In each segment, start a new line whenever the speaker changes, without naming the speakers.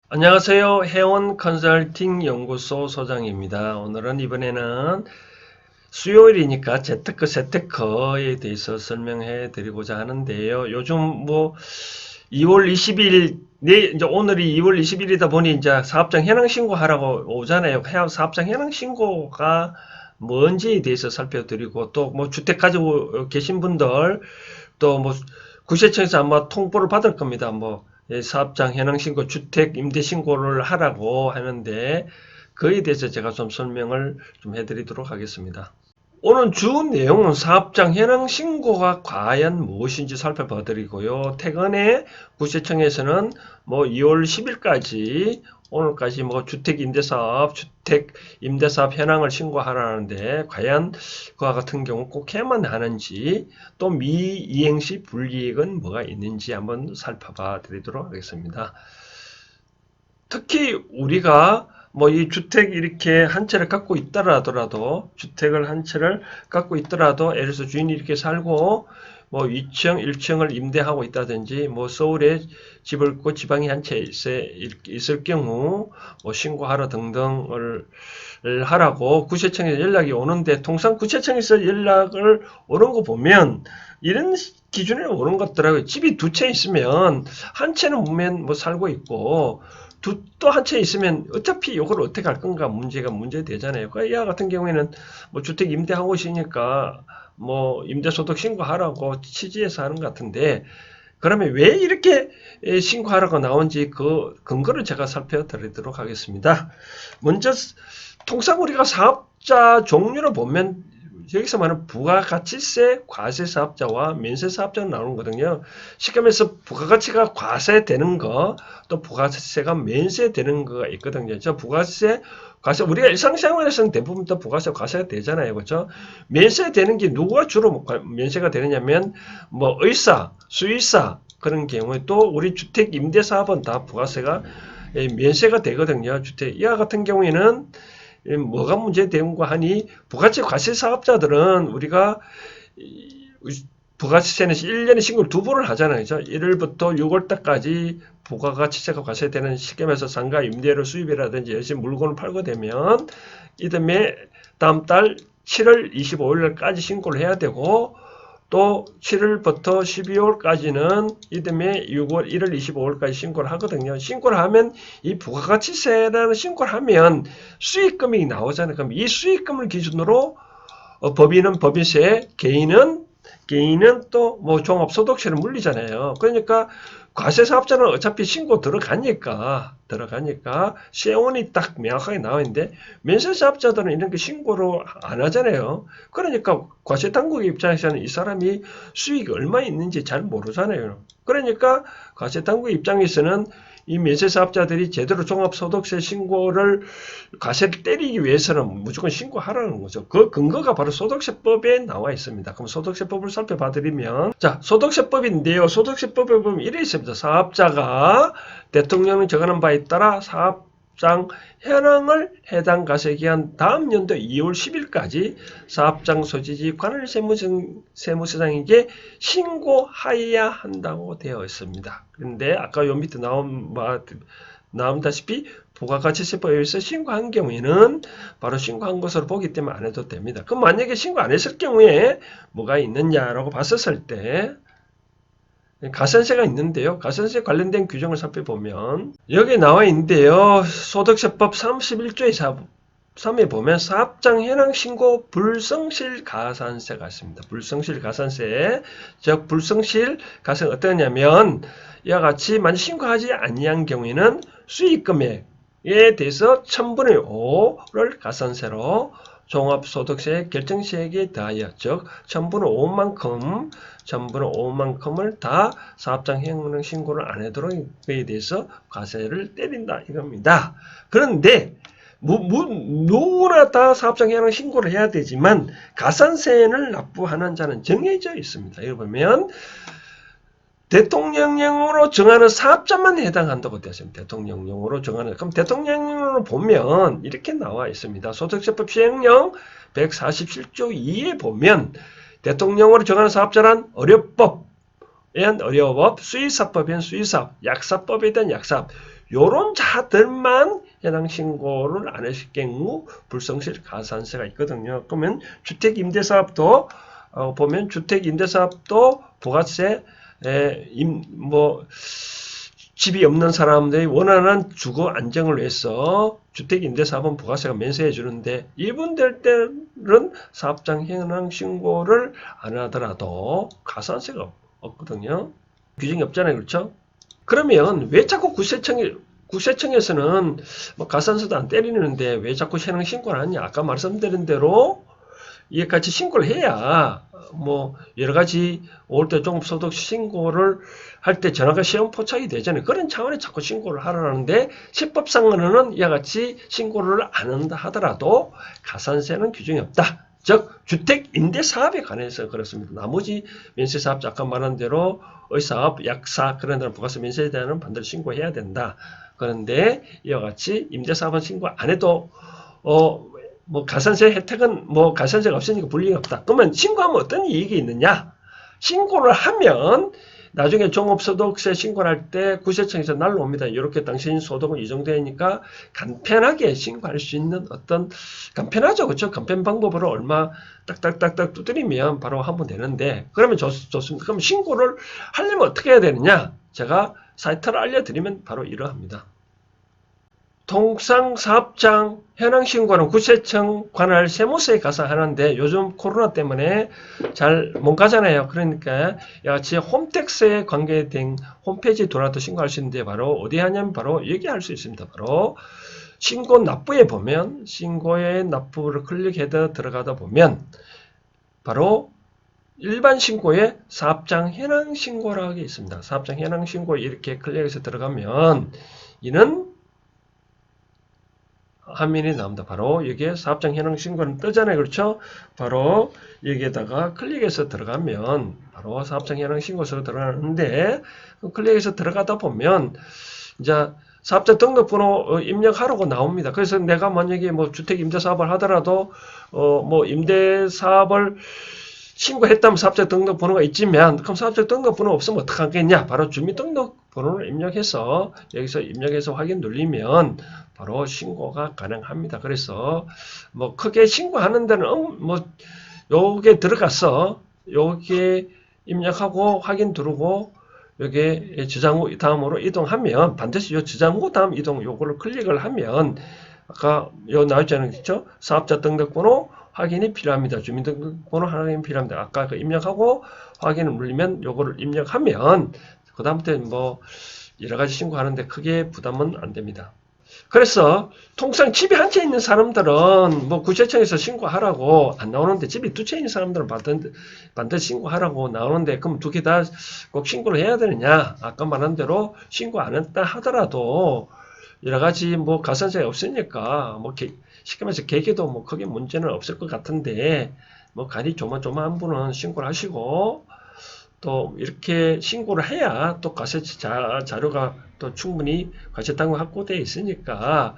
안녕하세요. 해원 컨설팅 연구소 소장입니다. 오늘은 이번에는 수요일이니까 재테크, 세테크에 대해서 설명해 드리고자 하는데요. 요즘 2월 20일, 이제 오늘이 2월 20일이다 보니 이제 사업장 현황 신고하라고 오잖아요. 사업장 현황 신고가 뭔지에 대해서 살펴드리고 또 주택 가지고 계신 분들 또 구세청에서 아마 통보를 받을 겁니다. 사업장 현황 신고, 주택 임대 신고를 하라고 하는데 그에 대해서 제가 좀 설명을 좀 해드리도록 하겠습니다. 오늘 주 내용은 사업장 현황 신고가 과연 무엇인지 살펴봐 드리고요. 최근에 구세청에서는 2월 10일까지 오늘까지 주택 임대사업, 주택 임대사업 현황을 신고하라는데 과연 그와 같은 경우 꼭 해야만 하는지 또 미이행 시 불이익은 뭐가 있는지 한번 살펴봐 드리도록 하겠습니다. 특히 우리가 이 주택 이렇게 한 채를 갖고 있더라 하더라도 주택을 한 채를 갖고 있더라도 예를 들어서 주인이 이렇게 살고 2층, 1층을 임대하고 있다든지 서울에 집을 있고 지방에 한 채 있을 경우 신고하라 등등을 하라고 구세청에서 연락이 오는데 통상 구세청에서 연락을 오는 거 보면 이런 기준에 오는 것더라고요. 집이 두 채 있으면 한 채는 보면 살고 있고 또 한 채 있으면 어차피 이걸 어떻게 할 건가 문제 되잖아요. 이 같은 경우에는 주택 임대하고 있으니까 임대소득 신고하라고 취지해서 하는 것 같은데 그러면 왜 이렇게 신고하라고 나온지 그 근거를 제가 살펴드리도록 하겠습니다. 먼저 통상 우리가 사업자 종류를 보면 여기서 말하는 부가가치세 과세사업자와免세사업자가 나오는 거거든요. 쉽게 말해서 부가가치가 과세되는 거, 또 부가세가免세되는 거가 있거든요. 저 부가세, 과세, 우리가 일상생활에서는 대부분 다 부가세, 과세가 되잖아요. 그렇죠?免세되는 게 누가 주로免세가 되느냐면, 의사, 수의사, 그런 경우에 또 우리 주택 임대사업은 다 부가세가免세가 되거든요. 주택, 이와 같은 경우에는 뭐가 문제되는가 하니 부가세 과세 사업자들은 우리가 부가세는 1년에 신고를 두 번을 하잖아요. 1월부터 6월달까지 부가가치세가 과세되는 시점에서 상가 임대료 수입이라든지 열심히 물건을 팔고 되면 이듬해 다음 달 7월 25일까지 신고를 해야 되고 또 7월부터 12월까지는 이듬해 6월 1월 25일까지 신고를 하거든요. 신고를 하면 이 부가가치세라는 신고를 하면 수익금이 나오잖아요. 그럼 이 수익금을 기준으로 법인은 법인세, 개인은 또 종합소득세를 물리잖아요. 그러니까 과세사업자는 어차피 신고 들어가니까 세원이 딱 명확하게 나와 있는데 면세사업자들은 이런 게 신고를 안 하잖아요. 그러니까 과세당국 입장에서는 이 사람이 수익이 얼마 있는지 잘 모르잖아요. 그러니까 과세당국 입장에서는 이 면세사업자들이 제대로 종합소득세 신고를 과세를 때리기 위해서는 무조건 신고하라는 거죠. 그 근거가 바로 소득세법에 나와 있습니다. 그럼 소득세법을 살펴봐드리면 자, 소득세법인데요. 소득세법에 보면 이래 있습니다. 사업자가 대통령이 정하는 바에 따라 사업장 현황을 해당 과세기한 다음 연도 2월 10일까지 사업장 소지지 관할 세무서장에게 신고하여야 한다고 되어 있습니다. 그런데 아까 요 밑에 나온다시피 부가가치세법에 의해서 신고한 경우에는 바로 신고한 것으로 보기 때문에 안 해도 됩니다. 그럼 만약에 신고 안 했을 경우에 뭐가 있느냐라고 봤었을 때 가산세가 있는데요. 가산세 관련된 규정을 살펴보면 여기 나와 있는데요. 소득세법 31조의 3에 보면 사업장 현황 신고 불성실 가산세가 있습니다. 불성실 가산세, 즉 불성실 가산세가 어떠냐면 이와 같이 만약 신고하지 아니한 경우에는 수익금액에 대해서 1000분의 5를 가산세로 종합소득세 결정세액에 대하여 즉 1000분의 5만큼을 다 사업장 현황 신고를 안 하도록 에 대해서 과세를 때린다 이겁니다. 그런데 누구나 다 사업장 현황 신고를 해야 되지만 가산세를 납부하는 자는 정해져 있습니다. 여기 보면 대통령령으로 정하는 사업자만 해당한다고 되어 있습니다. 대통령령으로 정하는. 그럼 대통령령으로 보면 이렇게 나와 있습니다. 소득세법 시행령 147조 2에 보면 대통령으로 정하는 사업자란 의료법, 의료법, 수의사법엔 수의사업, 약사법에 대한 약사업, 요런 자들만 해당 신고를 안 했을 경우 불성실 가산세가 있거든요. 그러면 주택임대사업도 보면 주택임대사업도 부가세 집이 없는 사람들이 원하는 주거 안정을 위해서 주택임대사업은 부가세가 면세해 주는데 이분들은 사업장 현황 신고를 안 하더라도 가산세가 없거든요. 규정이 없잖아요. 그렇죠? 그러면 왜 자꾸 구세청에서는 뭐 가산세도 안 때리는데 왜 자꾸 현황 신고를 하냐? 아까 말씀드린 대로 이게 같이 신고를 해야 뭐 여러 가지 올 때 종합소득 신고를 할 때 전화가 시험 포착이 되잖아요. 그런 차원에 자꾸 신고를 하라는데 시법상으로는 이와 같이 신고를 안 한다 하더라도 가산세는 규정이 없다. 즉 주택 임대 사업에 관해서 그렇습니다. 나머지 면세 사업 아까 말한 대로 의사업, 약사 그런 데는 부가세 면세에 대한 반드시 신고해야 된다. 그런데 이와 같이 임대 사업은 신고 안 해도 뭐 가산세 혜택은 뭐 가산세가 없으니까 불이익이 없다. 그러면 신고하면 어떤 이익이 있느냐? 신고를 하면 나중에 종합소득세 신고를 할 때 구세청에서 날라옵니다. 이렇게 당신 소득은 이 정도 되니까 간편하게 신고할 수 있는 어떤 간편하죠. 그렇죠? 간편 방법으로 얼마 딱딱딱딱 두드리면 바로 하면 되는데 그러면 좋습니다. 그럼 신고를 하려면 어떻게 해야 되느냐? 제가 사이트를 알려드리면 바로 이러합니다. 통상사업장 현황신고는 구세청 관할 세무서에 가서 하는데 요즘 코로나 때문에 잘 못 가잖아요. 그러니까 같이 홈택스에 관계된 홈페이지 들어와서 신고할 수 있는데 바로 어디 하냐면 바로 여기 할 수 있습니다. 바로 신고 납부에 보면 신고의 납부를 클릭해서 들어가다 보면 바로 일반 신고에 사업장 현황 신고라고 게 있습니다. 사업장 현황 신고에 이렇게 클릭해서 들어가면 이는 화면이 나옵니다. 바로 여기에 사업장 현황 신고는 뜨잖아요. 그렇죠? 바로 여기에다가 클릭해서 들어가면 바로 사업장 현황 신고서로 들어가는데 클릭해서 들어가다 보면 이제 사업자 등록번호 입력하라고 나옵니다. 그래서 내가 만약에 뭐 주택 임대 사업을 하더라도 뭐 임대 사업을 신고했다면 사업자 등록번호가 있지만 그럼 사업자 등록번호 없으면 어떻게 하겠냐? 바로 주민등록번호를 입력해서 여기서 입력해서 확인 누르면 바로 신고가 가능합니다. 그래서 뭐 크게 신고하는 데는 뭐 요게 들어가서 요게 입력하고 확인 누르고 여기에 저장 후 다음으로 이동하면 반드시 요 저장 후 다음 이동 요거를 클릭을 하면 아까 요 나왔잖아요. 그렇죠? 사업자 등록번호 확인이 필요합니다. 주민등록번호 확인이 필요합니다. 아까 그 입력하고 확인을 누르면 요거를 입력하면 그 다음부터 뭐 여러 가지 신고하는데 크게 부담은 안 됩니다. 그래서 통상 집이 한 채 있는 사람들은 뭐 구세청에서 신고하라고 안 나오는데 집이 두 채 있는 사람들은 반드시 신고하라고 나오는데 그럼 두 개 다 꼭 신고를 해야 되느냐? 아까 말한 대로 신고 안 했다 하더라도 여러 가지 뭐 가산세가 없으니까 뭐 쉽게 말해서 개개도 뭐 크게 문제는 없을 것 같은데 뭐 간이 조마조마한 분은 신고를 하시고 또 이렇게 신고를 해야 또 과세치 자료가 또 충분히 과세당국 확보되어 있으니까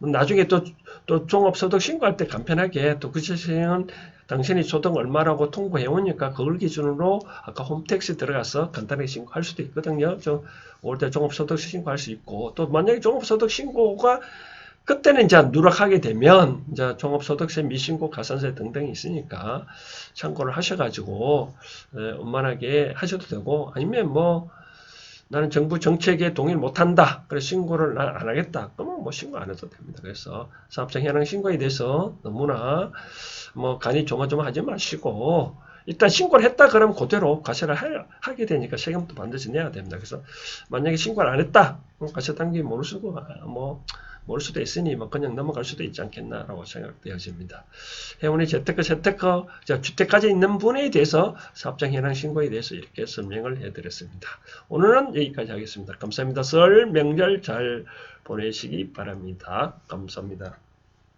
나중에 또 종합소득 신고할 때 간편하게 또 구세청은 당신이 소득 얼마라고 통보해 오니까 그걸 기준으로 아까 홈택스 들어가서 간단하게 신고할 수도 있거든요. 올 때 종합소득 신고할 수 있고 또 만약에 종합소득 신고가 그때는 이제 누락하게 되면 이제 종합소득세, 미신고, 가산세 등등이 있으니까 참고를 하셔가지고 원만하게 하셔도 되고 아니면 뭐 나는 정부 정책에 동의를 못한다. 그래서 신고를 안 하겠다. 그러면 뭐 신고 안 해도 됩니다. 그래서 사업장 현황 신고에 대해서 너무나 뭐 간이 조마조마하지 마시고 일단 신고를 했다 그러면 그대로 과세를 하게 되니까 세금도 반드시 내야 됩니다. 그래서 만약에 신고를 안 했다. 그럼 과세 당국이 모를 수도 있으니 뭐 그냥 넘어갈 수도 있지 않겠나라고 생각되어집니다. 회원이 재테크, 주택까지 있는 분에 대해서 사업장 현황 신고에 대해서 이렇게 설명을 해드렸습니다. 오늘은 여기까지 하겠습니다. 감사합니다. 설 명절 잘 보내시기 바랍니다. 감사합니다.